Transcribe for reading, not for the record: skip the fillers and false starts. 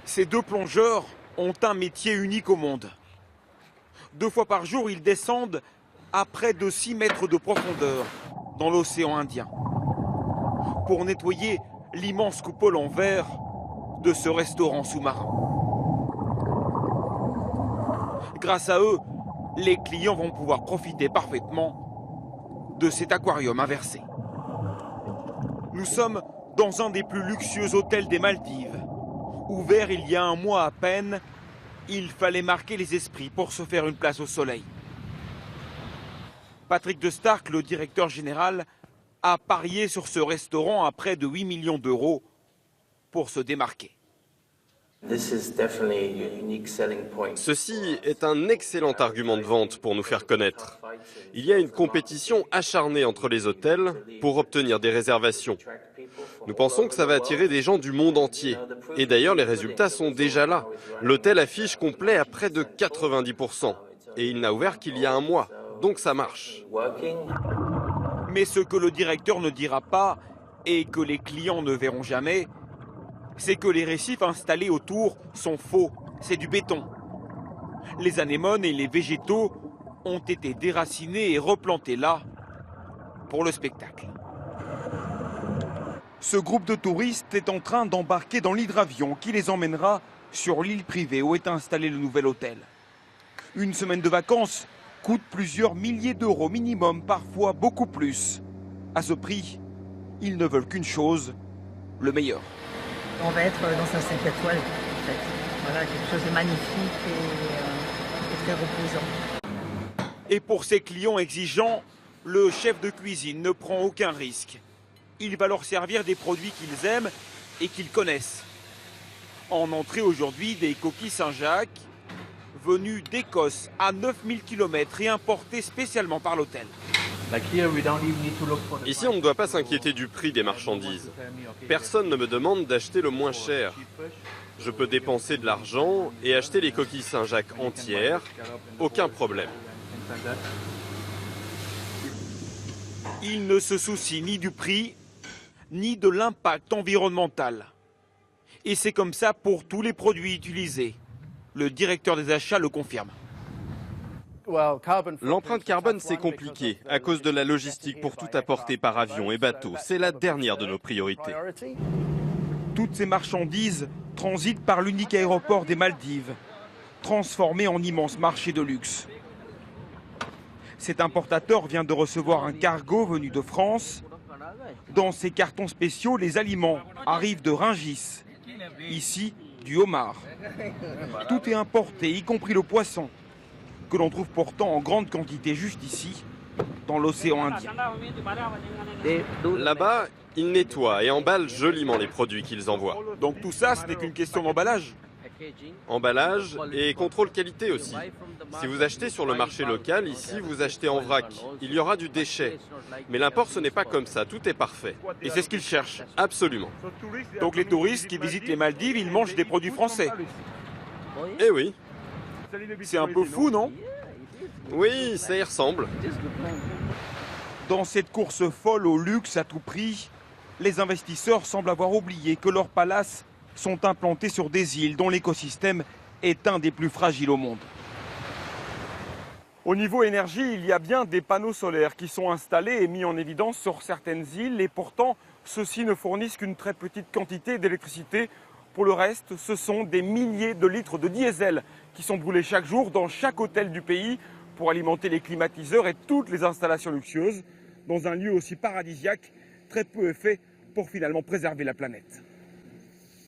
Ces deux plongeurs ont un métier unique au monde. 2 fois par jour, ils descendent à près de 6 mètres de profondeur dans l'océan Indien pour nettoyer l'immense coupole en verre de ce restaurant sous-marin. Grâce à eux, les clients vont pouvoir profiter parfaitement de cet aquarium inversé. Nous sommes dans un des plus luxueux hôtels des Maldives. Ouvert il y a un mois à peine, il fallait marquer les esprits pour se faire une place au soleil. Patrick de Stark, le directeur général, a parié sur ce restaurant à près de 8 millions d'euros pour se démarquer. Ceci est un excellent argument de vente pour nous faire connaître. Il y a une compétition acharnée entre les hôtels pour obtenir des réservations. Nous pensons que ça va attirer des gens du monde entier. Et d'ailleurs, les résultats sont déjà là. L'hôtel affiche complet à près de 90%. Et il n'a ouvert qu'il y a un mois. Donc ça marche. Mais ce que le directeur ne dira pas et que les clients ne verront jamais, c'est que les récifs installés autour sont faux, c'est du béton. Les anémones et les végétaux ont été déracinés et replantés là pour le spectacle. Ce groupe de touristes est en train d'embarquer dans l'hydravion qui les emmènera sur l'île privée où est installé le nouvel hôtel. Une semaine de vacances coûte plusieurs milliers d'euros minimum, parfois beaucoup plus. À ce prix, ils ne veulent qu'une chose, le meilleur. On va être dans un 5 étoiles, en fait. Voilà, quelque chose de magnifique et très reposant. Et pour ces clients exigeants, le chef de cuisine ne prend aucun risque. Il va leur servir des produits qu'ils aiment et qu'ils connaissent. En entrée aujourd'hui, des coquilles Saint-Jacques, venues d'Écosse à 9000 km et importées spécialement par l'hôtel. Ici, on ne doit pas s'inquiéter du prix des marchandises. Personne ne me demande d'acheter le moins cher. Je peux dépenser de l'argent et acheter les coquilles Saint-Jacques entières, aucun problème. Il ne se soucie ni du prix, ni de l'impact environnemental. Et c'est comme ça pour tous les produits utilisés. Le directeur des achats le confirme. L'empreinte carbone, c'est compliqué, à cause de la logistique pour tout apporter par avion et bateau. C'est la dernière de nos priorités. Toutes ces marchandises transitent par l'unique aéroport des Maldives, transformé en immense marché de luxe. Cet importateur vient de recevoir un cargo venu de France. Dans ces cartons spéciaux, les aliments arrivent de Rungis. Ici, du homard. Tout est importé, y compris le poisson, que l'on trouve pourtant en grande quantité juste ici, dans l'océan Indien. Là-bas, ils nettoient et emballent joliment les produits qu'ils envoient. Donc tout ça, ce n'est qu'une question d'emballage. Emballage et contrôle qualité aussi. Si vous achetez sur le marché local, ici, vous achetez en vrac. Il y aura du déchet. Mais l'import, ce n'est pas comme ça. Tout est parfait. Et c'est ce qu'ils cherchent. Absolument. Donc les touristes qui visitent les Maldives, ils mangent des produits français. Eh oui. C'est un peu fou, non? Oui, ça y ressemble. Dans cette course folle au luxe à tout prix, les investisseurs semblent avoir oublié que leurs palaces sont implantés sur des îles dont l'écosystème est un des plus fragiles au monde. Au niveau énergie, il y a bien des panneaux solaires qui sont installés et mis en évidence sur certaines îles et pourtant, ceux-ci ne fournissent qu'une très petite quantité d'électricité. Pour le reste, ce sont des milliers de litres de diesel qui sont brûlés chaque jour dans chaque hôtel du pays pour alimenter les climatiseurs et toutes les installations luxueuses dans un lieu aussi paradisiaque, très peu est fait pour finalement préserver la planète.